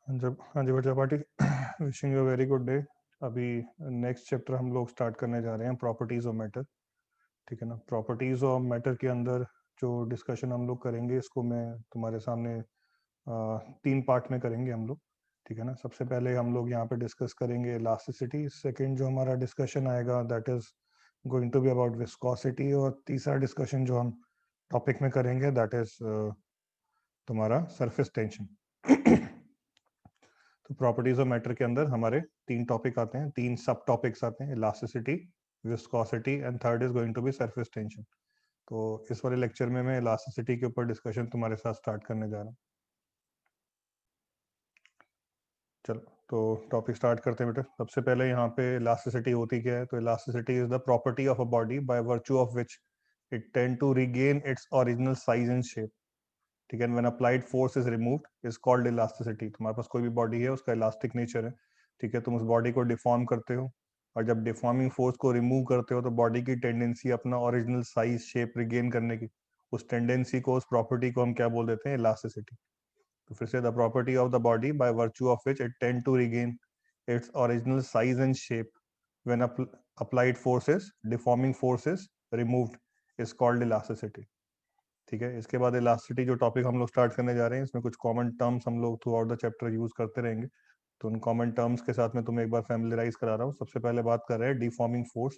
हाँ जी बच्चा party wishing you very good day. अभी नेक्स्ट चैप्टर हम लोग स्टार्ट करने जा रहे हैं, प्रॉपर्टीज ऑफ मैटर। ठीक है ना। प्रॉपर्टीज ऑफ मैटर के अंदर जो डिस्कशन हम लोग करेंगे इसको मैं तुम्हारे सामने 3 पार्ट में करेंगे हम लोग। ठीक है ना। सबसे पहले हम लोग यहाँ पे डिस्कस करेंगे इलास्टिसिटी। सेकंड जो हमारा डिस्कशन आएगा that is going to be about viscosity. और तीसरा डिस्कशन जो हम टॉपिक में करेंगे दैट इज तुम्हारा सरफेस टेंशन। तो प्रॉपर्टीज ऑफ मैटर के अंदर हमारे 3 टॉपिक आते हैं, 3 सब टॉपिक्स आते हैं, elasticity, viscosity and third is going to be surface tension. तो इस वाले लेक्चर में मैं इलास्टिसिटी के ऊपर डिस्कशन तुम्हारे साथ स्टार्ट करने जा रहा हूँ। चलो तो टॉपिक स्टार्ट करते हैं बेटा। सबसे पहले यहाँ पे इलास्टिसिटी होती क्या है? तो elasticity is the property of a body by virtue of which it tend to regain its original size and shape. ठीक है। When applied force is removed is called elasticity. तुम्हारे पास कोई भी बॉडी है उसका इलास्टिक नेचर है। ठीक है। तुम उस बॉडी को डिफॉर्म करते हो और जब डिफॉर्मिंग फोर्स को रिमूव करते हो तो बॉडी की टेंडेंसी अपना ओरिजिनल साइज शेप रिगेन करने की, उस टेंडेंसी को, उस प्रॉपर्टी को हम क्या बोल देते हैं? इलास्टिसिटी। तो फिर से the property of the body by virtue of which it tend to regain its original size and shape when applied forces, deforming forces removed is called elasticity. ठीक है। इसके बाद इलास्टिसिटी जो टॉपिक हम लोग स्टार्ट करने जा रहे हैं इसमें कुछ कॉमन टर्म्स हम लोग through out the chapter use करते रहेंगे। तो उन कॉमन टर्म्स के साथ मैं तुम्हें एक बार फैमिलियराइज करा रहा हूँ। सबसे पहले बात कर रहे हैं डिफॉर्मिंग फोर्स।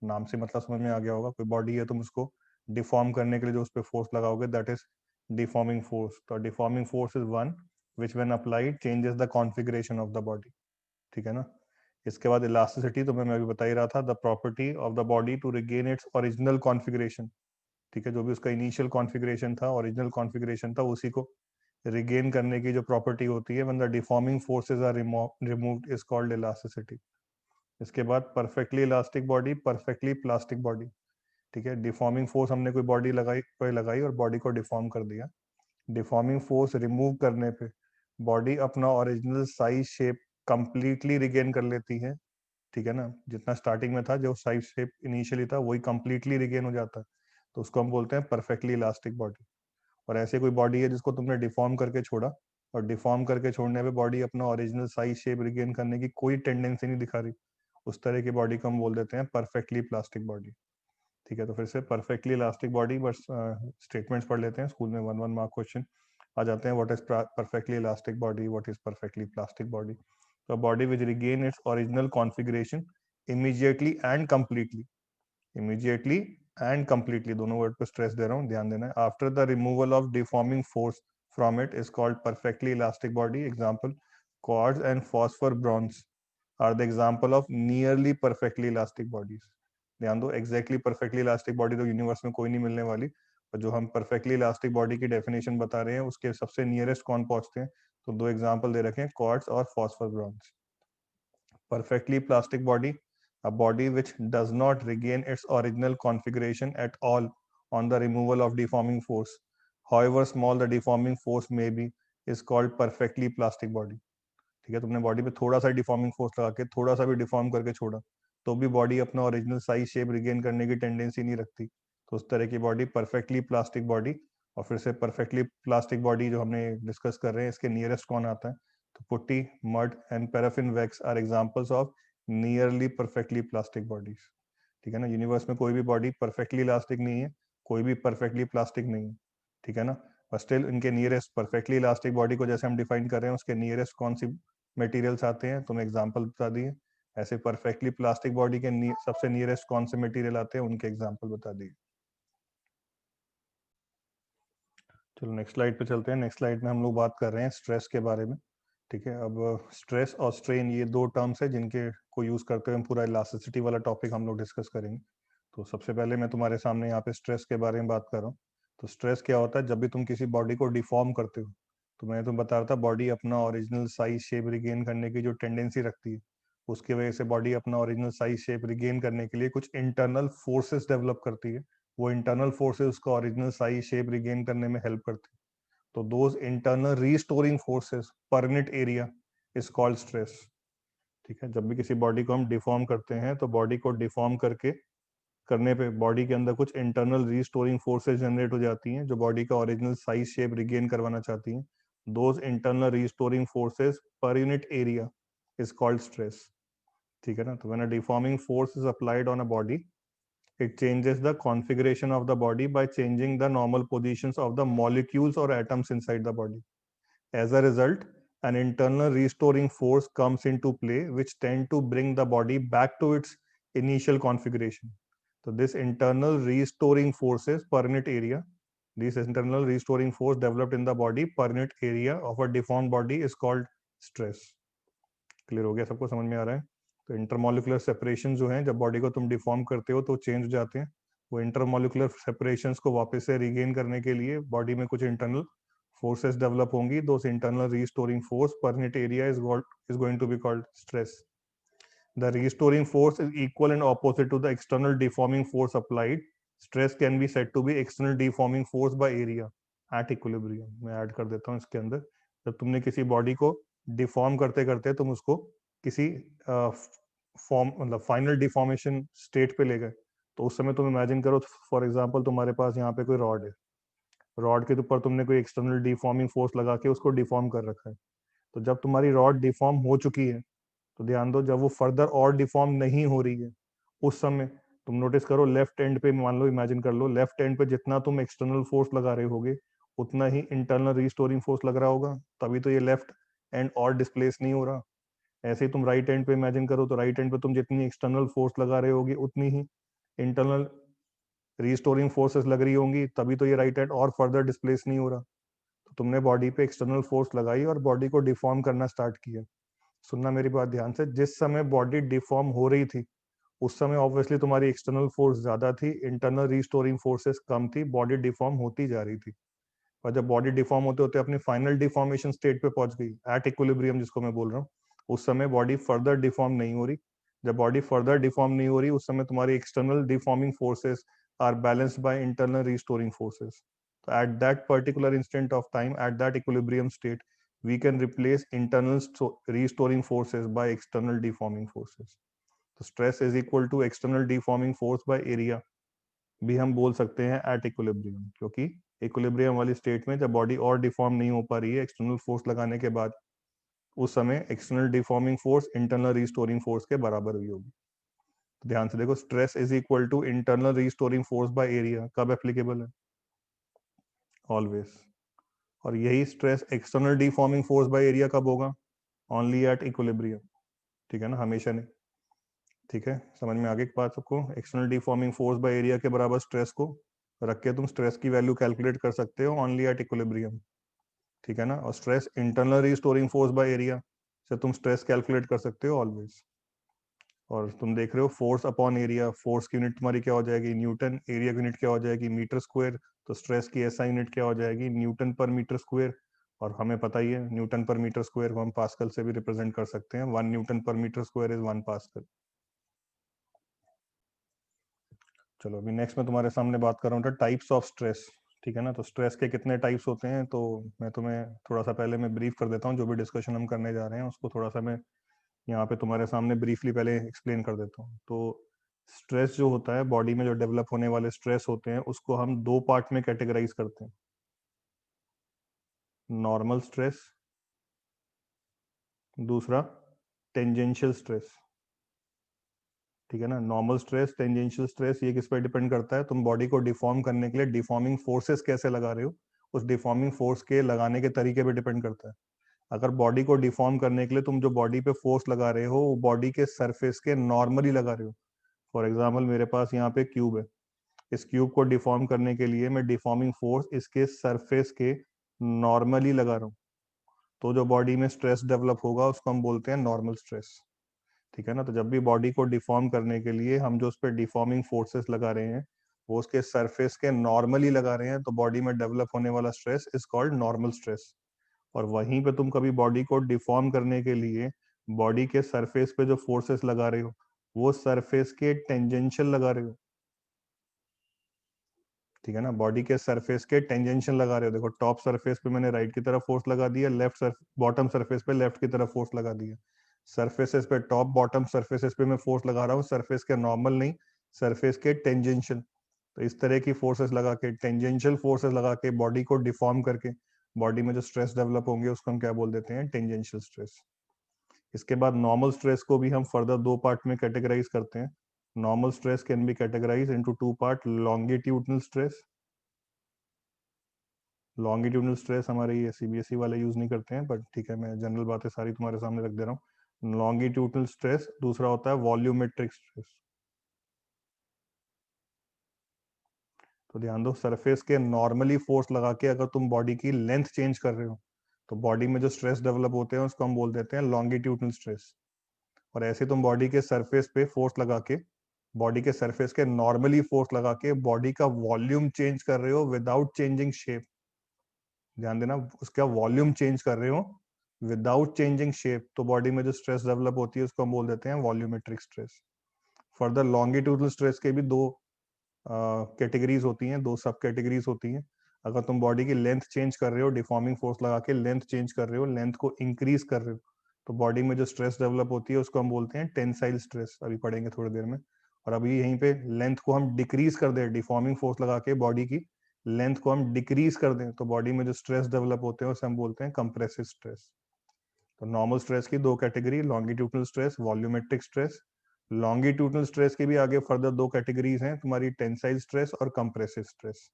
नाम से मतलब समझ में आ गया होगा, कोई बॉडी है तुम उसको डिफॉर्म करने के लिए जो उस पर फोर्स लगाओगे दैट इज डिफॉर्मिंग फोर्स। तो deforming force is one which when applied changes the configuration of the body. ठीक है ना। इसके बाद इलास्टिसिटी तो मैं अभी बता ही रहा था, the property of the body to regain its original configuration. ठीक है। जो भी उसका इनिशियल कॉन्फ़िगरेशन था, ओरिजिनल कॉन्फ़िगरेशन था, उसी को रिगेन करने की जो प्रॉपर्टी होती है when the deforming forces are removed is called elasticity. इसके बाद perfectly elastic body, perfectly plastic body. ठीक है। डिफॉर्मिंग फोर्स हमने कोई लगाई और बॉडी को डिफॉर्म कर दिया। डिफॉर्मिंग फोर्स रिमूव करने पे बॉडी अपना original size shape completely regain कर लेती है। ठीक है ना। जितना स्टार्टिंग में था, जो साइज शेप इनिशियली था, वही कंप्लीटली रिगेन हो जाता है। तो उसको हम बोलते हैं परफेक्टली इलास्टिक बॉडी। और ऐसे कोई बॉडी है जिसको तुमने डिफॉर्म करके छोड़ा और डिफॉर्म करके छोड़ने पे बॉडी अपना ओरिजिनल साइज शेप रिगेन करने की कोई टेंडेंसी नहीं दिखा रही, उस तरह की बॉडी को हम बोल देते हैं परफेक्टली प्लास्टिक बॉडी। ठीक है। तो फिर से परफेक्टली इलास्टिक बॉडी, बस स्टेटमेंट्स पढ़ लेते हैं, स्कूल में 1 1 मार्क क्वेश्चन आ जाते हैं। What is perfectly elastic body, what is perfectly plastic body? तो body which regain its original configuration immediately and completely, immediately and completely, दोनों वर्ड पे स्ट्रेस दे रहा हूँ, ध्यान देना है। After the removal of deforming force from it is called perfectly elastic body. Example, quartz and phosphor bronze are the example of nearly perfectly elastic bodies. ध्यान दो, एग्जैक्टली परफेक्टली इलास्टिक बॉडी तो universe में कोई नहीं मिलने वाली, और जो हम परफेक्टली इलास्टिक बॉडी की डेफिनेशन बता रहे हैं उसके सबसे नियरेस्ट कौन पहुंचते हैं? तो 2 एग्जांपल दे रखे हैं, क्वार्ट्ज और phosphor bronze. Perfectly plastic body, a body which does not regain its original configuration at all on the removal of deforming force, however small the deforming force may be, is called perfectly plastic body. ठीक है। तुमने body पे थोड़ा सा deforming force लगा के, थोड़ा सा भी डिफॉर्म करके छोड़ा, तो भी बॉडी अपना ओरिजिनल साइज शेप रिगेन करने की टेंडेंसी नहीं रखती। तो उस तरह की बॉडी परफेक्टली प्लास्टिक बॉडी। और फिर से परफेक्टली प्लास्टिक बॉडी जो हमने डिस्कस कर रहे हैं, इसके नियरेस्ट कौन आता है? तो putty, mud and paraffin wax are examples of nearly perfectly plastic bodies. ठीक है ना। यूनिवर्स में कोई भी बॉडी परफेक्टली इलास्टिक नहीं है, कोई भी परफेक्टली प्लास्टिक नहीं है। ठीक है ना। पर स्टिल इनके नियरेस्ट, परफेक्टली इलास्टिक बॉडी को जैसे हम डिफाइन कर रहे हैं, उसके नियरेस्ट कौन सी मटेरियल्स आते हैं? तुमने एग्जांपल बता दिए। ऐसे परफेक्टली प्लास्टिक बॉडी के सबसे नियरेस्ट कौन से मटेरियल आते हैं, उनके एग्जांपल बता दिए। चलो नेक्स्ट स्लाइड पे चलते हैं। नेक्स्ट स्लाइड में हम लोग बात कर रहे हैं स्ट्रेस के बारे में। ठीक है। अब स्ट्रेस और स्ट्रेन ये 2 टर्म्स है जिनके को यूज करते हुए हम पूरा इलास्टिसिटी वाला टॉपिक हम लोग डिस्कस करेंगे। तो सबसे पहले मैं तुम्हारे सामने यहाँ पे स्ट्रेस के बारे में बात कर रहा हूँ। तो स्ट्रेस क्या होता है? जब भी तुम किसी बॉडी को डिफॉर्म करते हो, तो मैं तुम्हें बता रहा था बॉडी अपना ओरिजिनल साइज शेप रिगेन करने की जो टेंडेंसी रखती है, उसकी वजह से बॉडी अपना ओरिजिनल साइज शेप रिगेन करने के लिए कुछ इंटरनल फोर्सेस डेवलप करती है। वो इंटरनल फोर्सेस उसका ओरिजिनल साइज शेप रिगेन करने में हेल्प करती है। तो दोज इंटरनल रीस्टोरिंग फोर्सेस पर unit area is called stress. ठीक है। जब भी किसी बॉडी को हम डिफॉर्म करते हैं तो बॉडी को डिफॉर्म करके करने पे बॉडी के अंदर कुछ इंटरनल रीस्टोरिंग फोर्सेस जनरेट हो जाती हैं जो बॉडी का ओरिजिनल साइज शेप रिगेन करवाना चाहती हैं। those internal restoring forces per unit area is called stress. ठीक है ना? तो when a deforming force is applied on a body, it changes the configuration of the body by changing the normal positions of the molecules or atoms inside the body. As a result, an internal restoring force comes into play which tend to bring the body back to its initial configuration. So this internal restoring forces per unit area, this internal restoring force developed in the body per unit area of a deformed body is called stress. Clear हो गया? सबको समझ में आ रहा है? तो intermolecular separation जो हैं, जब बॉडी को तुम डिफॉर्म करते हो तो चेंज हो जाते हैं. वो इंटरमोलिकुलर सेपरेशंस को वापस से रिगेन करने के लिए बॉडी में कुछ internal forces develop hongi. Those internal restoring force per unit area is going to be called stress. The restoring force is equal and opposite to the external deforming force applied. Stress can be said to be external deforming force by area at equilibrium. मैं add कर देता हूँ इसके अंदर. जब तुमने किसी body को डिफॉर्म करते करते तुम उसको किसी फॉर्म मतलब फाइनल डिफॉर्मेशन स्टेट पे ले गए, तो उस समय तुम इमेजिन करो, फॉर एग्जांपल तुम्हारे पास यहाँ पे कोई रॉड है, रॉड के ऊपर तुमने कोई एक्सटर्नल डिफॉर्मिंग फोर्स लगा के उसको डिफॉर्म कर रखा है. तो जब तुम्हारी रॉड डिफॉर्म हो चुकी है, तो ध्यान दो, जब वो फर्दर और डिफॉर्म नहीं हो रही है, उस समय तुम नोटिस करो लेफ्ट एंड पे, मान लो, इमेजिन कर लो, लेफ्ट एंड पे जितना तुम एक्सटर्नल फोर्स लगा रहे होगे उतना ही इंटरनल रिस्टोरिंग फोर्स लग रहा होगा, तभी तो ये लेफ्ट एंड और डिस्प्लेस नहीं हो रहा. ऐसे ही तुम राइट एंड पे इमेजिन करो, तो राइट एंड पे तुम जितनी एक्सटर्नल फोर्स लगा रहे होगे उतनी ही इंटरनल रिस्टोरिंग फोर्सेस लग रही होंगी, तभी तो ये राइट हैंड और फर्दर डिस्प्लेस नहीं हो रहा. तो तुमने बॉडी पे एक्सटर्नल फोर्स लगाई और बॉडी को डिफॉर्म करना स्टार्ट किया. सुनना मेरी बात ध्यान से, जिस समय बॉडी डिफॉर्म हो रही थी उस समय ऑब्वियसली तुम्हारी एक्सटर्नल फोर्स ज्यादा थी, इंटरनल रिस्टोरिंग फोर्सेस कम थी, बॉडी डिफॉर्म होती जा रही थी. और जब बॉडी डिफॉर्म होते होते अपनी फाइनल डिफॉर्मेशन स्टेट पे पहुंच गई, एट इक्विलिब्रियम जिसको मैं बोल रहा हूँ, उस समय बॉडी फर्दर डिफॉर्म नहीं हो रही. जब बॉडी फर्दर डिफॉर्म नहीं हो रही, उस समय तुम्हारी external deforming forces are balanced by internal restoring forces. So at that particular instant of time, at that equilibrium state, we can replace internal restoring forces by external deforming forces. So stress is equal to external deforming force by area भी हम बोल सकते हैं at equilibrium, क्योंकि equilibrium वाली state में जब body और डिफॉर्म नहीं हो पा रही है एक्सटर्नल फोर्स लगाने के बाद, उस समय external deforming force internal restoring force के बराबर हुई होगी. ध्यान से देखो, stress is equal to internal restoring force by area कब एप्लीकेबल है? ऑलवेज. और यही stress external deforming force by area कब होगा? Only at equilibrium. ठीक है ना? हमेशा नहीं. ठीक है, समझ में आगे की बात सबको? External deforming force by area के बराबर स्ट्रेस को रख के तुम स्ट्रेस की वैल्यू कैलकुलेट कर सकते हो ओनली एट इक्विलिब्रियम. ठीक है ना? और stress internal restoring force by area से तुम स्ट्रेस कैलकुलेट कर सकते हो ऑलवेज. और तुम देख रहे हो फोर्स अपॉन एरिया, फोर्स की यूनिट तुम्हारी क्या हो जाएगी? न्यूटन. एरिया की यूनिट क्या हो जाएगी? Metre square. तो स्ट्रेस की ऐसा यूनिट क्या हो जाएगी? न्यूटन पर मीटर स्क्वायर. और हमें पता ही है न्यूटन पर मीटर स्क्वायर को हम पास्कल से भी रिप्रेजेंट कर सकते हैं. 1 न्यूटन पर मीटर स्क्वायर इज 1 पास्कल. चलो अभी नेक्स्ट मैं तुम्हारे सामने बात कर रहा हूँ टाइप्स ऑफ स्ट्रेस. ठीक है ना? तो स्ट्रेस के कितने टाइप्स होते हैं, तो मैं तुम्हें थोड़ा सा पहले मैं ब्रीफ कर देता हूँ. जो भी डिस्कशन हम करने जा रहे हैं उसको थोड़ा सा मैं यहाँ पे तुम्हारे सामने ब्रीफली पहले एक्सप्लेन कर देता हूँ. तो स्ट्रेस जो होता है, बॉडी में जो डेवलप होने वाले स्ट्रेस होते हैं, उसको हम दो पार्ट में कैटेगराइज करते हैं. नॉर्मल स्ट्रेस, दूसरा टेंजेंशियल स्ट्रेस. ठीक है ना? नॉर्मल स्ट्रेस, टेंजेंशियल स्ट्रेस, ये किस पर डिपेंड करता है? तुम बॉडी को डिफॉर्म करने के लिए डिफॉर्मिंग फोर्सेस कैसे लगा रहे हो, उस डिफॉर्मिंग फोर्स के लगाने के तरीके पे डिपेंड करता है. अगर बॉडी को डिफॉर्म करने के लिए तुम जो बॉडी पे फोर्स लगा रहे हो वो बॉडी के सरफेस के नॉर्मली लगा रहे हो. फॉर एग्जाम्पल मेरे पास यहाँ पे क्यूब है, इस क्यूब को डिफॉर्म करने के लिए मैं डिफॉर्मिंग फोर्स इसके सरफेस के नॉर्मली लगा रहा हूँ, तो जो बॉडी में स्ट्रेस डेवलप होगा उसको हम बोलते हैं नॉर्मल स्ट्रेस. ठीक है ना? तो जब भी बॉडी को डिफॉर्म करने के लिए हम जो उस पर डिफॉर्मिंग फोर्सेस लगा रहे हैं वो उसके सरफेस के नॉर्मली लगा रहे हैं, तो बॉडी में डेवलप होने वाला stress is called normal stress. और वहीं पे तुम कभी बॉडी को डिफॉर्म करने के लिए बॉडी के सरफेस पे जो फोर्सेस लगा रहे हो वो सरफेस के टेंजेंशियल लगा रहे हो. ठीक है ना? बॉडी के सरफेस के टेंजेंशियल लगा रहे हो. देखो टॉप सरफेस पे मैंने राइट की तरफ फोर्स लगा दिया, लेफ्ट बॉटम सरफेस पे लेफ्ट की तरफ फोर्स लगा दिया. सरफेसेस पे, टॉप बॉटम सरफेसेस पे मैं फोर्स लगा रहा हूँ, सरफेस के नॉर्मल नहीं, सरफेस के टेंजेंशियल. तो इस तरह की फोर्सेस लगा के, टेंजेंशियल फोर्सेस लगा के बॉडी को डिफॉर्म करके बॉडी में जो स्ट्रेस डेवलप होंगे उसको हम क्या बोल देते हैं, टेंजेंशियल स्ट्रेस। इसके बाद नॉर्मल स्ट्रेस को भी हम फर्दर दो पार्ट में कैटेगराइज करते हैं। Normal stress can be categorise into two part, longitudinal stress. Longitudinal stress हमारे ये सीबीएसई वाले यूज नहीं करते हैं, बट ठीक है, मैं जनरल बातें सारी तुम्हारे सामने रख दे रहा हूँ। लॉन्गिट्यूडनल स्ट्रेस, दूसरा होता है वॉल्यूमेट्रिक स्ट्रेस। तो ध्यान दो, सरफेस के नॉर्मली फोर्स लगा के अगर तुम बॉडी की लेंथ चेंज कर रहे हो तो बॉडी में जो स्ट्रेस डेवलप होते हैं उसको हम बोल देते हैं लॉन्गिट्यूडनल स्ट्रेस। और ऐसे तुम बॉडी के सरफेस पे फोर्स लगा के, बॉडी के सरफेस के नॉर्मली फोर्स लगा के बॉडी का वॉल्यूम चेंज कर रहे हो विदाउट चेंजिंग शेप। ध्यान देना, उसका वॉल्यूम चेंज कर रहे हो विदाउट चेंजिंग शेप, तो बॉडी में जो स्ट्रेस डेवलप होती है उसको हम बोल देते हैं volumetric stress. Further longitudinal stress के भी दो कैटेगरीज होती हैं, दो सब कैटेगरीज होती हैं। अगर तुम बॉडी की लेंथ चेंज कर रहे हो, डिफॉर्मिंग फोर्स लगा के लेंथ चेंज कर रहे हो, लेंथ को इंक्रीज कर रहे हो, तो बॉडी में जो स्ट्रेस डेवलप होती है उसको हम बोलते हैं टेंसाइल स्ट्रेस। अभी पढ़ेंगे थोड़ी देर में। और अभी यहीं पे लेंथ को हम डिक्रीज कर दें, डिफॉर्मिंग फोर्स लगा के बॉडी की लेंथ को हम डिक्रीज कर दें, तो बॉडी में जो स्ट्रेस डेवलप होते हैं उसे हम बोलते हैं कंप्रेसिव स्ट्रेस। तो नॉर्मल स्ट्रेस की दो category, longitudinal stress, volumetric stress. Longitudinal stress के भी आगे फर्दर दो कैटेगरीज हैं तुम्हारी, टेंसाइल स्ट्रेस और कंप्रेसिव स्ट्रेस।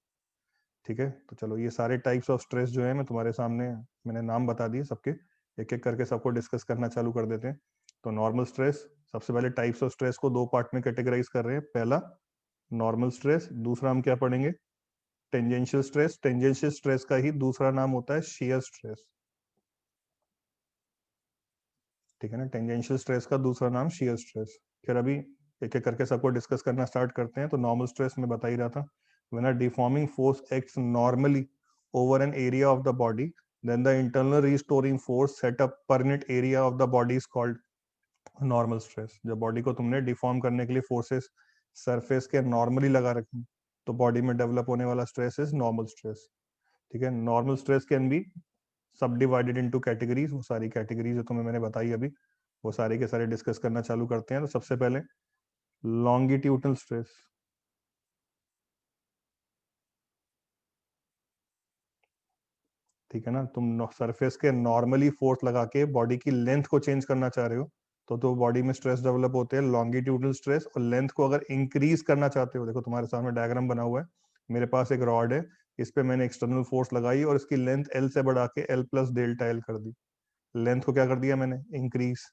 ठीक है, तो चलो ये सारे टाइप्स ऑफ स्ट्रेस जो है मैं तुम्हारे सामने, मैंने नाम बता दिए सबके, एक एक करके सबको डिस्कस करना चालू कर देते हैं। तो नॉर्मल स्ट्रेस, सबसे पहले टाइप्स ऑफ स्ट्रेस को दो पार्ट में कैटेगराइज कर रहे हैं। पहला नॉर्मल स्ट्रेस, दूसरा हम क्या पढ़ेंगे, टेंजेंशियल स्ट्रेस। टेंजेंशियल स्ट्रेस का ही दूसरा नाम होता है शियर स्ट्रेस। ठीक है ना, टेंजेंशियल स्ट्रेस का दूसरा नाम शियर स्ट्रेस। फिर अभी एक एक करके सबको डिस्कस करना स्टार्ट करते हैं। तो नॉर्मल स्ट्रेस में बता ही रहा था, when a deforming force acts normally over an area of the body, then the internal restoring force set up per unit area of the body is called normal stress. जब body को तुमने deform करने के लिए forces surface के normally लगा रखी, तो बॉडी में डेवलप होने वाला स्ट्रेस इज नॉर्मल स्ट्रेस। ठीक है, नॉर्मल स्ट्रेस कैन बी सब डिवाइडेड इनटू कैटेगरीज। वो सारी कैटेगरीज जो तुम्हें मैंने बताई अभी, वो सारे के सारे डिस्कस करना चालू करते हैं। तो सबसे पहले लॉन्गिट्यूडनल स्ट्रेस। ठीक है ना, तुम सरफेस के नॉर्मली फोर्स लगा के बॉडी की लेंथ को चेंज करना चाह रहे हो, तो बॉडी में स्ट्रेस डेवलप होते हैं लॉन्गिट्यूडनल स्ट्रेस। और लेंथ को अगर इंक्रीज करना चाहते हो, देखो तुम्हारे सामने डायग्राम बना हुआ है, मेरे पास एक रॉड है, इस पे मैंने एक्सटर्नल फोर्स लगाई और इसकी लेंथ एल से बढ़ा के एल प्लस डेल्टा एल कर दी। लेंथ को क्या कर दिया मैंने, इंक्रीज।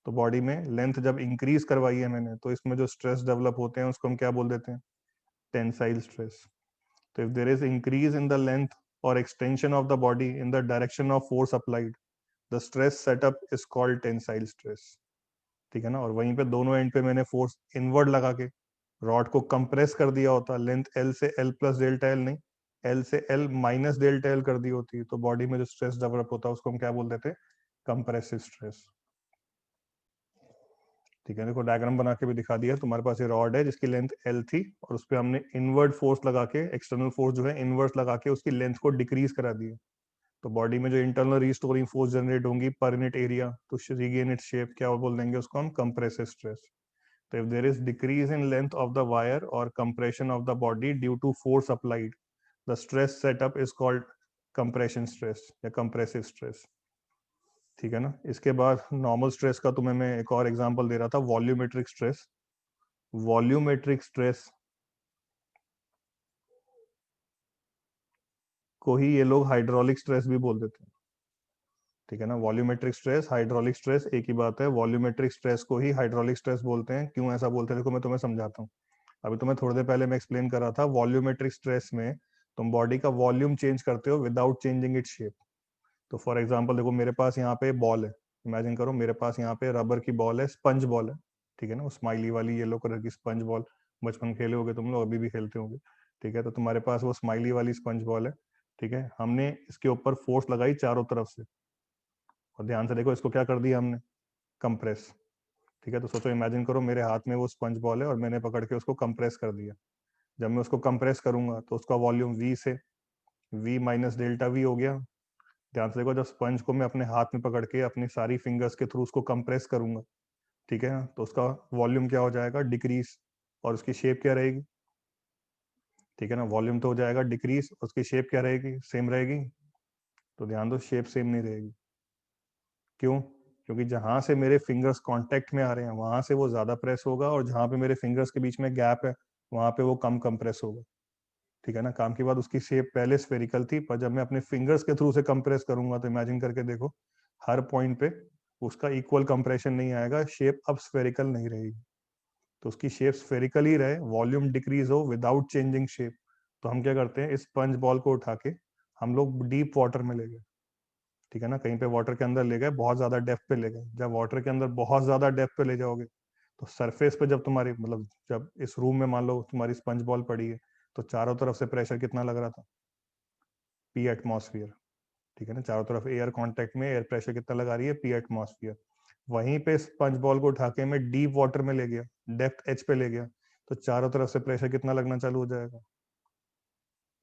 तो बॉडी में लेंथ जब इंक्रीज करवाई है मैंने, तो इसमें जो स्ट्रेस डेवलप होते हैं उसको हम क्या बोल देते हैं, टेंसाइल स्ट्रेस। तो if there is increase in the length or extension of the body in the direction of force applied, the stress setup is called tensile stress। ठीक है ना, और वहीं पे दोनों एंड पे मैंने फोर्स इनवर्ड लगा के रॉड को कंप्रेस कर दिया होता, लेंथ एल से एल प्लस डेल्टा एल नहीं, एल से एल माइनस डेल्टा एल कर दी होती, तो बॉडी में जो स्ट्रेस डेवलप होता है उसको हम क्या बोल देते हैं, कंप्रेसिव स्ट्रेस। ठीक है, देखो डायग्राम बना के भी दिखा दिया। तुम्हारे पास ये रॉड है जिसकी लेंथ एल थी, और उस पर हमने इनवर्ड फोर्स लगा के, एक्सटर्नल फोर्स जो है इनवर्स लगा के उसकी लेंथ को डिक्रीज करा दी। तो बॉडी में जो इंटरनल रिस्टोरिंग फोर्स जनरेट होंगी per unit area to regain its shape, क्या बोल देंगे उसको हम, कंप्रेसिव स्ट्रेस। तो if there is decrease in length of the wire और compression of the body due to force applied, the stress setup is called compression stress या compressive stress. ठीक है ना, इसके बाद नॉर्मल स्ट्रेस का तुम्हें मैं एक और एग्जांपल दे रहा था, वॉल्यूमेट्रिक स्ट्रेस। वॉल्यूमेट्रिक स्ट्रेस को ही ये लोग हाइड्रोलिक स्ट्रेस भी बोल देते हैं। ठीक है ना, वॉल्यूमेट्रिक स्ट्रेस, हाइड्रोलिक स्ट्रेस एक ही बात है। वॉल्यूमेट्रिक स्ट्रेस को ही हाइड्रोलिक स्ट्रेस बोलते हैं। क्यों ऐसा बोलते हैं, देखो मैं तुम्हें समझाता हूँ। अभी तुम्हें थोड़ी देर पहले मैं एक्सप्लेन कर रहा था, वॉल्यूमेट्रिक स्ट्रेस में तुम बॉडी का वॉल्यूम चेंज करते हो विदाउट चेंजिंग इट शेप। तो फॉर एग्जाम्पल देखो, मेरे पास यहाँ पे बॉल है, इमेजिन करो मेरे पास यहाँ पे रबर की बॉल है, स्पंज बॉल है। ठीक है ना, वो स्माइली वाली येलो कलर की स्पंज बॉल, बचपन खेले होगे तुम लोग, अभी भी खेलते होंगे। ठीक है, तो तुम्हारे पास वो स्माइली वाली स्पंज बॉल है। ठीक है, हमने इसके ऊपर फोर्स लगाई चारों तरफ से, और ध्यान से देखो इसको क्या कर दिया हमने, कंप्रेस। ठीक है, तो सोचो, इमेजिन करो मेरे हाथ में वो स्पंज बॉल है और मैंने पकड़ के उसको कंप्रेस कर दिया। जब मैं उसको कंप्रेस करूंगा तो उसका वॉल्यूम वी से वी माइनस डेल्टा वी हो गया। ध्यान से देखो, जब स्पंज को मैं अपने हाथ में पकड़ के अपनी सारी फिंगर्स के थ्रू उसको कंप्रेस करूंगा, ठीक है ना, तो उसका वॉल्यूम क्या हो जाएगा, डिक्रीज। और उसकी शेप क्या रहेगी, ठीक है ना, वॉल्यूम तो हो जाएगा डिक्रीज, उसकी शेप क्या रहेगी, सेम रहेगी। तो ध्यान दो शेप सेम नहीं रहेगी। क्यों? क्योंकि जहां से मेरे फिंगर्स कांटेक्ट में आ रहे हैं वहां से वो ज्यादा प्रेस होगा, और जहां पे मेरे फिंगर्स के बीच में गैप है वहां पे वो कम कंप्रेस होगा। ठीक है ना। काम की बात, उसकी शेप पहले स्फेरिकल थी, पर जब मैं अपने फिंगर्स के थ्रू से कंप्रेस करूंगा तो इमेजिन करके देखो हर पॉइंट पे उसका इक्वल कंप्रेशन नहीं आएगा, शेप अब स्फेरिकल नहीं रहेगी। तो उसकी शेप स्फेरिकल ही रहे, वॉल्यूम डिक्रीज हो विदाउट चेंजिंग शेप, तो हम क्या करते हैं, इस स्पंज बॉल को उठा के हम लोग डीप वाटर में ले गए। ठीक है ना। कहीं पे वाटर के अंदर ले गए, बहुत ज्यादा डेप्थ पे ले गए। जब वाटर के अंदर बहुत ज्यादा डेप्थ पे ले जाओगे तो सरफेस पे जब तुम्हारी मतलब जब इस रूम में मान लो तुम्हारी स्पंज बॉल पड़ी है, तो चारों तरफ से प्रेशर कितना लग रहा था? P atmosphere. ठीक है ना। चारों तरफ एयर कांटेक्ट में एयर प्रेशर कितना लगा रही है? P atmosphere. वहीं पे स्पंज बॉल को उठा के मैं डीप वाटर में ले गया, डेप्थ एच पे ले गया, तो चारों तरफ से प्रेशर कितना लगना चालू हो जाएगा?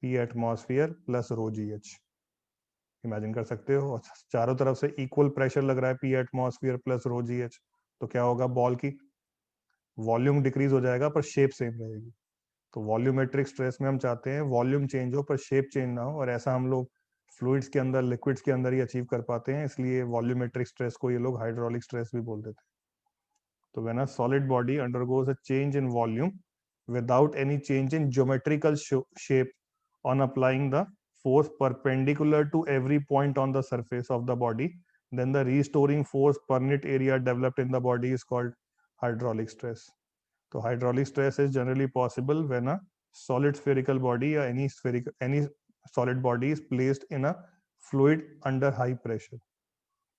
पी एटमॉस्फियर प्लस रो जी एच। इमेजिन कर सकते हो, चारों तरफ से इक्वल प्रेशर लग रहा है, पी एटमॉस्फियर प्लस रो जी एच। तो क्या होगा? बॉल की वॉल्यूम डिक्रीज हो जाएगा पर शेप सेम रहेगी। तो वॉल्यूमेट्रिक स्ट्रेस में हम चाहते हैं वॉल्यूम चेंज हो पर शेप चेंज ना हो, और ऐसा हम लोग फ्लूइड्स के अंदर, लिक्विड्स के अंदर ही अचीव कर पाते हैं, इसलिए वॉल्यूमेट्रिक स्ट्रेस को ये लोग हाइड्रोलिक स्ट्रेस भी बोल देते हैं। तो when a solid body undergoes a change in volume without any change in geometrical shape on applying the force perpendicular to every point on the surface of the body, then the restoring force per unit area developed in the body is called hydraulic stress. So hydraulic stress is generally possible when a solid spherical body or any solid body is placed in a fluid under high pressure.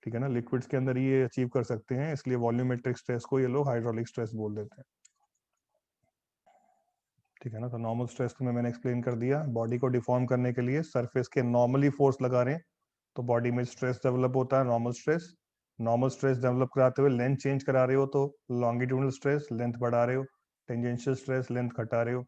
ठीक है ना। Liquids के अंदर ये achieve कर सकते हैं, इसलिए वॉल्यूमेट्रिक स्ट्रेस को ये लोग हाइड्रोलिक स्ट्रेस बोल देते हैं। ठीक है ना। तो नॉर्मल स्ट्रेस तो मैंने एक्सप्लेन कर दिया। बॉडी को डिफॉर्म करने के लिए सरफेस के नॉर्मली फोर्स लगा रहे हैं तो बॉडी में स्ट्रेस डेवलप होता है, normal stress. Normal stress develop कराते हुए लेंथ चेंज करा रहे हो तो लॉन्गिट्यूडनल स्ट्रेस, लेंथ बढ़ा रहे हो। टेंजेंशियल स्ट्रेस, लेंथ घटा रहे हो।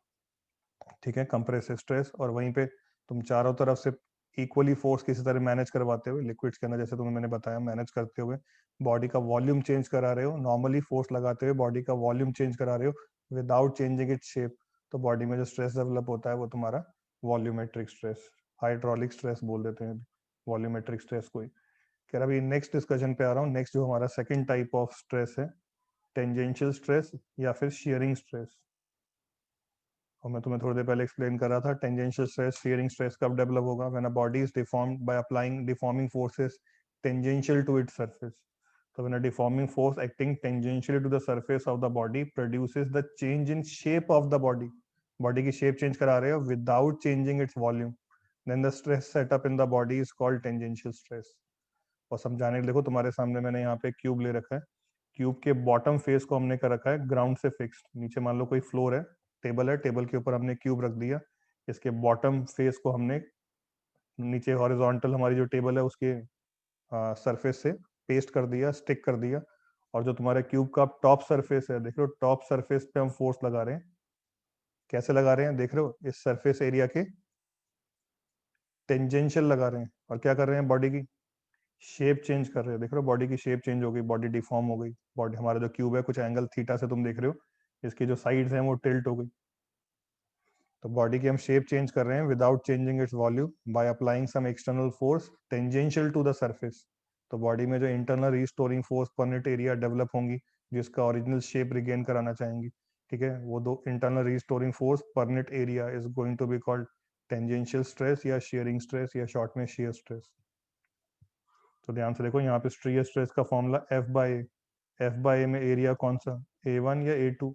ठीक है। कंप्रेसिव स्ट्रेस, और वहीं पे तुम चारों तरफ से इक्वली फोर्स किसी तरह मैनेज करवाते हुए लिक्विड्स के अंदर, जैसे तुम्हें मैंने बताया, मैनेज करते हुए बॉडी का वॉल्यूम चेंज करा रहे हो, नॉर्मली फोर्स लगाते हुए बॉडी का वॉल्यूम चेंज करा रहे हो विदाउट चेंजिंग इट शेप, तो बॉडी में जो स्ट्रेस डेवलप होता है वो तुम्हारा वॉल्यूमेट्रिक स्ट्रेस, हाइड्रोलिक स्ट्रेस बोल देते हैं वॉल्यूमेट्रिक स्ट्रेस को ही। खैर अभी नेक्स्ट डिस्कशन पे आ रहा हूँ। नेक्स्ट जो हमारा सेकंड टाइप ऑफ स्ट्रेस है, टेंजेंशियल स्ट्रेस या फिर शियरिंग स्ट्रेस। और मैं तुम्हें थोड़ी देर पहले एक्सप्लेन कर रहा था टेंजेंशियल स्ट्रेस, शियरिंग स्ट्रेस कब डेवलप होगा? When a body is deformed by applying deforming forces tangential to its surface. So when a deforming force acting tangentially to the surface of the body produces the change in shape of the body, body की shape change करा रहे हो without changing its volume, then the stress set up in the body is called tangential stress. और समझाने के लिए देखो तुम्हारे सामने मैंने यहाँ पे क्यूब ले रखा है। क्यूब के बॉटम फेस को हमने कर रखा है ग्राउंड से फिक्स्ड। नीचे मान लो कोई फ्लोर है, टेबल है, टेबल के ऊपर हमने क्यूब रख दिया। इसके बॉटम फेस को हमने नीचे हॉरिजॉन्टल, हमारी जो टेबल है उसके सरफेस से पेस्ट कर दिया, स्टिक कर दिया। और जो तुम्हारे क्यूब का टॉप सरफेस है, देख रहे हो टॉप सरफेस पे हम फोर्स लगा रहे हैं। कैसे लगा रहे हैं? देख रहे हो इस सरफेस एरिया के टेंजेंशियल लगा रहे हैं। और क्या कर रहे हैं? बॉडी की शेप चेंज कर रहे हो। देख रहे हो बॉडी की शेप चेंज हो गई, बॉडी डिफॉर्म हो गई। बॉडी, हमारा जो क्यूब है कुछ एंगल थीटा से तुम देख रहे हो, इसकी जो साइड्स हैं वो टिल्ट हो गई। तो बॉडी की हम शेप चेंज कर रहे हैं without changing its volume by applying some external force tangential to the surface. तो बॉडी में जो internal restoring force per unit area develop होंगी जिसका ओरिजिनल शेप रिगेन कराना चाहेंगी, ठीक है, वो दो internal restoring force per unit area is going to be called tangential stress या शेयरिंग स्ट्रेस या शॉर्ट में शेयर स्ट्रेस। तो ध्यान से देखो यहाँ पे शेयर स्ट्रेस का formula F by A. F by A में एरिया कौन सा? A1 या A2?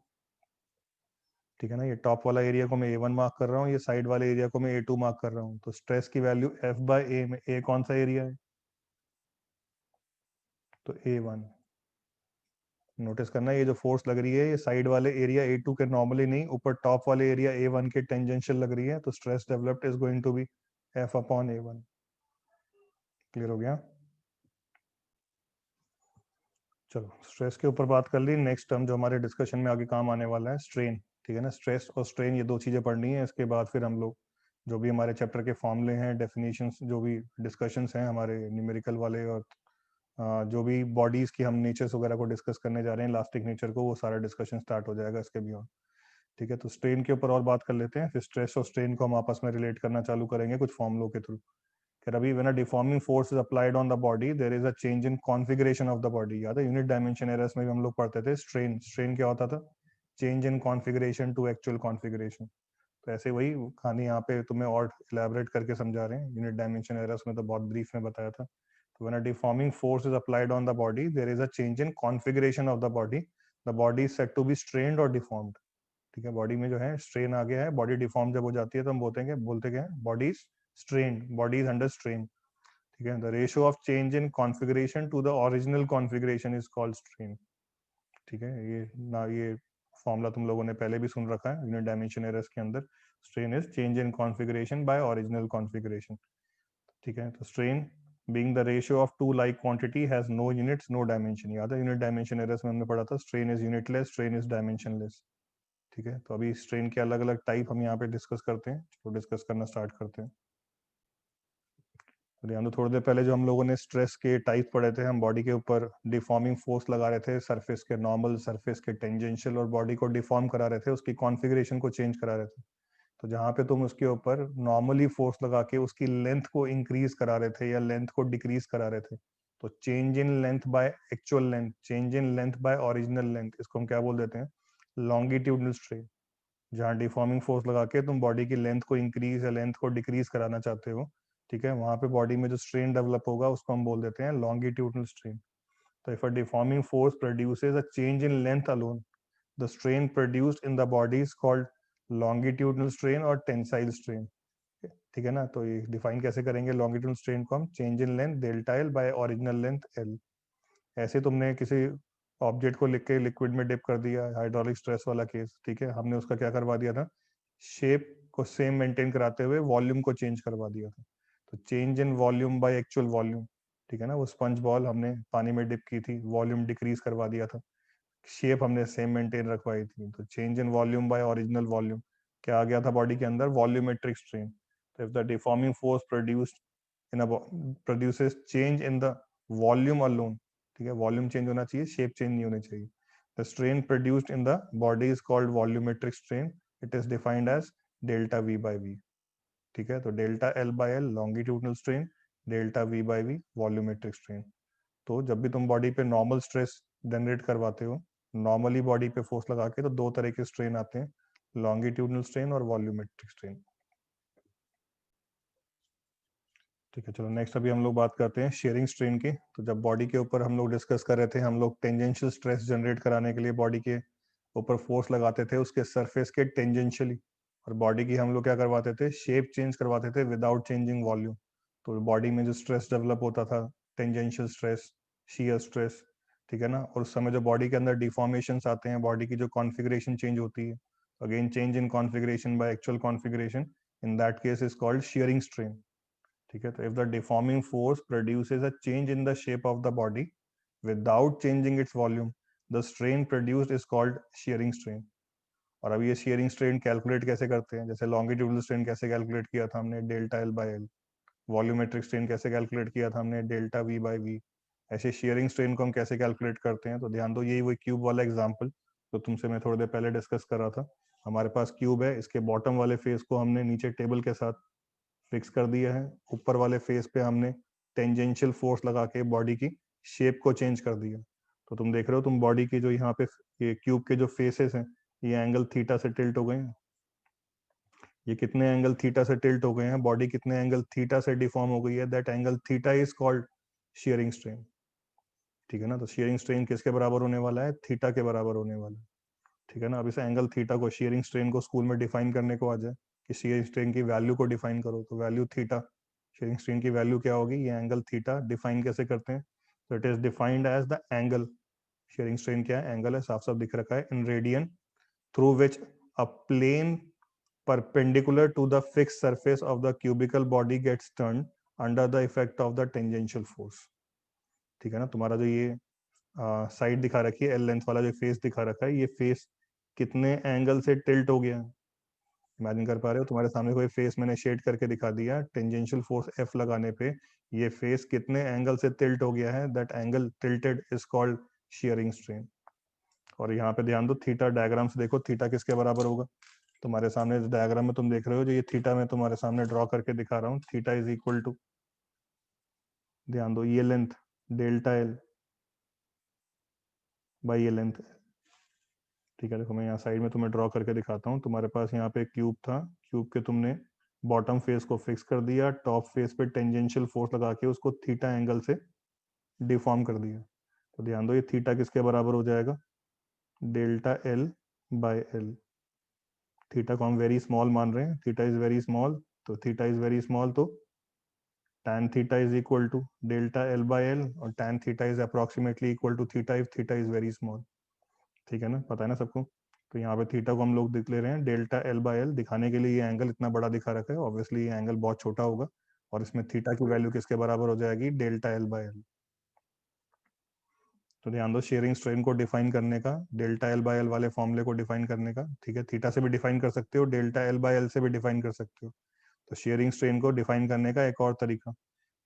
ठीक है ना। ये टॉप वाला एरिया को मैं A1 मार्क कर रहा हूँ, ये साइड वाले एरिया को मैं A2 मार्क कर रहा हूँ। तो स्ट्रेस की वैल्यू F बाई ए में A कौन सा एरिया है? तो A1। नोटिस करना ये जो फोर्स लग रही है ये साइड वाले एरिया A2 के नॉर्मली नहीं, ऊपर टॉप वाले एरिया A1 के टेंजेंशियल लग रही है। तो stress developed is going to be F upon A1। Clear हो गया? चलो स्ट्रेस के ऊपर बात कर ली। नेक्स्ट टर्म जो हमारे डिस्कशन में आगे काम आने वाला है, स्ट्रेन। ठीक है ना। स्ट्रेस और स्ट्रेन ये दो चीजें पढ़नी है। इसके बाद फिर हम लोग जो भी हमारे चैप्टर के फॉर्मूले हैं, डेफिनेशंस, जो भी डिस्कशंस हैं हमारे न्यूमेरिकल वाले, और जो भी बॉडीज की हम नेचर्स वगैरह को डिस्कस करने जा रहे हैं, इलास्टिक नेचर को, वो सारा डिस्कशन स्टार्ट हो जाएगा इसके बियॉन्ड। ठीक है। तो स्ट्रेन के ऊपर और बात कर लेते हैं, फिर स्ट्रेस और स्ट्रेन को हम आपस में रिलेट करना चालू करेंगे कुछ फॉर्मूलों के थ्रू। फिर अभी when a deforming force is applied on the body there is a change in configuration of the body. याद है यूनिट डायमेंशन एरर्स में भी हम लोग पढ़ते थे स्ट्रेन, स्ट्रेन क्या होता था? Change in configuration to actual configuration. तो ऐसे वही कहानी यहाँ पे तुम्हें और इलेबोरेट करके समझा रहे हैं। यूनिट डायमेंशन एरर्स में तो बहुत ब्रीफ में बताया था। तो when a deforming force is applied on the body there is a change in configuration of the body is said to be strained और डिफॉर्म्ड। ठीक है, बॉडी में जो है स्ट्रेन आ गया है, बॉडी डिफॉर्म जब हो जाती है तो हम बोलते क्या है? Body is strained, body is under strain. ठीक है, the ratio of change in configuration to the original configuration is called strain. ठीक है, ये फॉर्मूला तुम लोगों ने पहले भी सुन रखा है यूनिट डायमेंशन एरर्स के अंदर। Strain is change in configuration by original configuration. ठीक है, तो strain being the ratio of two like quantity has no units no dimension. याद है यूनिट डायमेंशन एरर्स में हमने पढ़ा था strain is unitless, strain is dimensionless. ठीक है, तो अभी स्ट्रेन के अलग अलग टाइप हम यहाँ पे डिस्कस करते हैं, तो डिस्कस करना स्टार्ट करते हैं। तो ध्यान दो, थोड़ी देर पहले जो हम लोगों ने स्ट्रेस के टाइप पढ़े थे, हम बॉडी के ऊपर डिफॉर्मिंग फोर्स लगा रहे थे, सरफेस के नॉर्मल, सरफेस के टेंजेंशियल, और बॉडी को डिफॉर्म करा रहे थे, उसकी कॉन्फ़िगरेशन को चेंज करा रहे थे। तो जहाँ पे तुम उसके ऊपर नॉर्मली फोर्स लगा के उसकी लेंथ को इंक्रीज करा रहे थे या लेंथ को डिक्रीज करा रहे थे, तो change in length by actual length, change in length bye original length, इसको हम क्या बोल देते हैं? Longitudinal strain. जहाँ डिफॉर्मिंग फोर्स लगा के तुम बॉडी की लेंथ को इंक्रीज या लेंथ को डिक्रीज कराना चाहते हो, ठीक है, वहां पे बॉडी में जो स्ट्रेन डेवलप होगा उसको हम बोल देते हैं लॉन्गिट्यूडनल स्ट्रेन। तो if a deforming force produces a change in length alone, the strain produced in the body is called longitudinal strain और टेंसाइल स्ट्रेन। ठीक है ना, तो ये डिफाइन कैसे करेंगे लॉन्गिट्यूडनल स्ट्रेन को? हम change in length delta L bye original length L. ऐसे तुमने किसी ऑब्जेक्ट को लिख के लिक्विड में डिप कर दिया, हाइड्रोलिक स्ट्रेस वाला केस, ठीक है, हमने उसका क्या करवा दिया था? शेप को सेम मेंटेन कराते हुए वॉल्यूम को चेंज करवा दिया था। तो change in volume by actual volume. ठीक है ना, वो स्पंज बॉल हमने पानी में डिप की थी, वॉल्यूम डिक्रीज करवा दिया था, शेप हमने सेम मेंटेन रखवाई थी। तो change in volume by original volume, क्या आ गया था बॉडी के अंदर? Volumetric strain. तो if the deforming force produces change in the volume alone, ठीक है, वॉल्यूम चेंज होना चाहिए, शेप चेंज नहीं होनी चाहिए, the strain produced in the body is called volumetric strain. It is defined as delta V by V. ठीक है, तो delta L by L longitudinal strain, delta V by V volumetric strain. तो जब भी तुम बॉडी पे normal stress generate करवाते हो, नॉर्मली बॉडी पे फोर्स लगा के, तो दो तरह के स्ट्रेन आते हैं, लॉन्गिट्यूडनल स्ट्रेन और वॉल्यूमेट्रिक स्ट्रेन। ठीक है, चलो नेक्स्ट अभी हम लोग बात करते हैं शेयरिंग स्ट्रेन की। तो जब बॉडी के ऊपर हम लोग डिस्कस कर रहे थे, हम लोग टेंजेंशियल स्ट्रेस जनरेट कराने के लिए बॉडी के ऊपर फोर्स लगाते थे उसके सरफेस के टेंजेंशियली, और बॉडी की हम लोग क्या करवाते थे? शेप चेंज करवाते थे विदाउट चेंजिंग वॉल्यूम। तो बॉडी में जो स्ट्रेस डेवलप होता था, टेंजेंशियल स्ट्रेस, शियर स्ट्रेस, ठीक है ना, और उस समय जो बॉडी के अंदर डिफॉर्मेशन आते हैं, बॉडी की जो कॉन्फ़िगरेशन चेंज होती है, again change in configuration by actual configuration, in that case is called shearing strain. ठीक है, तो if the deforming force produces a change in the shape of the body without changing its volume, the strain produced is called shearing strain. और अब ये shearing strain calculate कैसे करते हैं? जैसे लॉन्गिट्यूडनल स्ट्रेन कैसे कैलकुलेट किया था हमने? Delta L by L. Volumetric strain कैसे कैलकुलेट किया था हमने? Delta V by V. ऐसे शेयरिंग स्ट्रेन को हम कैसे कैलकुलेट करते हैं? तो ध्यान दो, यही वही क्यूब वाला एग्जांपल तो तुमसे मैं थोड़ी देर पहले डिस्कस कर रहा था। हमारे पास क्यूब है, इसके बॉटम वाले फेस को हमने नीचे टेबल के साथ फिक्स कर दिया है, ऊपर वाले फेस पे हमने टेंजेंशियल फोर्स लगा के बॉडी की शेप को चेंज कर दिया। तो तुम देख रहे हो, तुम बॉडी की जो यहाँ पे ये क्यूब के जो फेसेस हैं, ये एंगल थीटा से टिल्ट हो गए हैं। ये कितने एंगल थीटा से टिल्ट हो गए हैं? बॉडी कितने एंगल थीटा से डिफॉर्म हो गई है? That angle theta is called shearing strain. ठीक है ना, तो शियरिंग स्ट्रेन किसके बराबर होने वाला है? थीटा के बराबर होने वाला है। ठीक है ना, अब इस एंगल थीटा को, शियरिंग स्ट्रेन को स्कूल में डिफाइन करने को आ जाए कि शियरिंग स्ट्रेन की वैल्यू को डिफाइन करो, तो वैल्यू थीटा, शियरिंग स्ट्रेन की वैल्यू क्या होगी? ये एंगल थीटा डिफाइन कैसे करते हैं? तो it is defined as the angle, shearing strain क्या है? एंगल है, साफ साफ दिख रखा है, in radian through which a plane perpendicular to the fixed surface of the cubical body gets turned under the effect of the tangential force। ठीक है ना, तुम्हारा जो ये साइड दिखा रखी है, एल लेंथ वाला जो फेस दिखा रखा है, ये फेस कितने एंगल से टिल्ट हो गया? इमेजिन कर पा रहे हो, तुम्हारे सामने कोई फेस मैंने शेड करके दिखा दिया, टेंजेंशियल फोर्स एफ लगाने पे ये फेस कितने एंगल से टिल्ट हो गया है? That angle tilted is called shearing strain. और यहाँ पे ध्यान दो, थीटा डायग्राम से देखो, थीटा किसके बराबर होगा? तुम्हारे सामने डायग्राम में तुम देख रहे हो, जो ये थीटा मैं तुम्हारे सामने ड्रॉ करके दिखा रहा हूँ, थीटा इज इक्वल टू ध्यान दो ये लेंथ डेल्टा एल बाई ये लेंथ, ठीक है। देखो मैं यहाँ साइड में तुम्हें ड्रॉ करके दिखाता हूँ। तुम्हारे पास यहाँ पे क्यूब था, क्यूब के तुमने बॉटम फेस को फिक्स कर दिया, टॉप फेस पे टेंजेंशियल फोर्स लगा के उसको थीटा एंगल से डिफॉर्म कर दिया। तो ध्यान दो ये थीटा किसके बराबर हो जाएगा, delta L by L. Theta को हम वेरी स्मॉल मान रहे हैं, थीटा इज वेरी स्मॉल, तो थीटा इज वेरी स्मॉल, तो tan theta is equal to delta L by L, और tan theta is approximately equal to theta if theta is very small, ठीक है ना, पता है ना सबको। तो यहाँ पे थीटा को हम लोग देख ले रहे हैं डेल्टा एल बाय एल, दिखाने के लिए ये एंगल इतना बड़ा दिखा रखा है, ऑब्वियसली ये एंगल बहुत छोटा होगा, और इसमें थीटा की वैल्यू किसके बराबर हो जाएगी, डेल्टा एल बाय एल। तो ध्यान दो शेयरिंग स्ट्रेन को डिफाइन करने का, डेल्टा एल बाय एल वाले फॉर्मूले को डिफाइन करने का, ठीक है, थीटा से भी डिफाइन कर सकते हो, डेल्टा एल बाय एल से भी डिफाइन कर सकते हो। तो शेयरिंग स्ट्रेन को डिफाइन करने का एक और तरीका,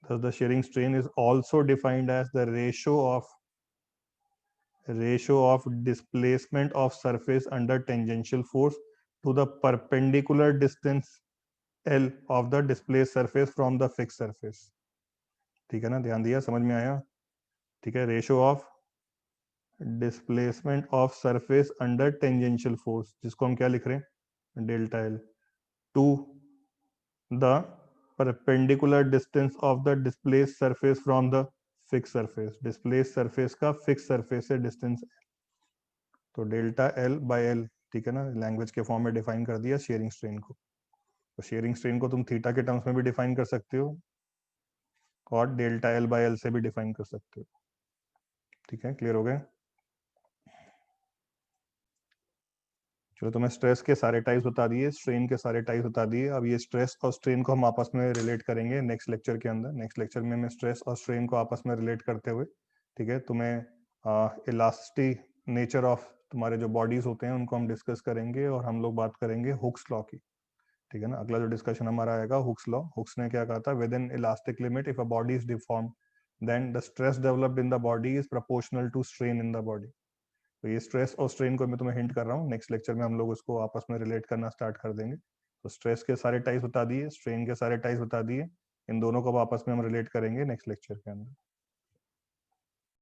thus the shearing strain is also defined as the ratio of displacement of surface under tangential force to the perpendicular distance L of the displaced surface from the fixed surface, ठीक है ना, ध्यान दिया, समझ में आया, ठीक है। Ratio of displacement of surface under tangential force, जिसको हम क्या लिख रहे हैं, delta L, to the perpendicular distance of the displaced surface from the fix surface, displace surface का फिक्स सरफेस से डिस्टेंस, तो डेल्टा एल बाय एल, ठीक है ना, लैंग्वेज के फॉर्म में डिफाइन कर दिया शेयरिंग स्ट्रेन को। तो शेयरिंग स्ट्रेन को तुम थीटा के टर्म्स में भी डिफाइन कर सकते हो और डेल्टा एल बाय एल से भी डिफाइन कर सकते हो, ठीक है, क्लियर हो गए। चलो तुम्हें स्ट्रेस के सारे टाइप्स बता दिए, स्ट्रेन के सारे टाइप्स बता दिए। अब ये स्ट्रेस और स्ट्रेन को हम आपस में रिलेट करेंगे नेक्स्ट लेक्चर के अंदर। नेक्स्ट लेक्चर में मैं स्ट्रेस और स्ट्रेन को आपस में रिलेट करते हुए, ठीक है, तुम्हें इलास्टिक नेचर ऑफ तुम्हारे जो बॉडीज होते हैं उनको हम डिस्कस करेंगे, और हम लोग बात करेंगे हुक्स लॉ की, ठीक है ना। अगला जो डिस्कशन हमारा आएगा हुक्स लॉ। हुक्स ने क्या कहा था, within elastic limit if a body is deformed then the stress developed in the body is proportional to strain in the body. तो ये स्ट्रेस और स्ट्रेन को मैं तुम्हें हिंट कर रहा हूँ, नेक्स्ट लेक्चर में हम लोग उसको आपस में रिलेट करना स्टार्ट कर देंगे। तो स्ट्रेस के सारे टाइप्स बता दिए, स्ट्रेन के सारे टाइप्स बता दिए, इन दोनों को आपस में हम रिलेट करेंगे नेक्स्ट लेक्चर के अंदर।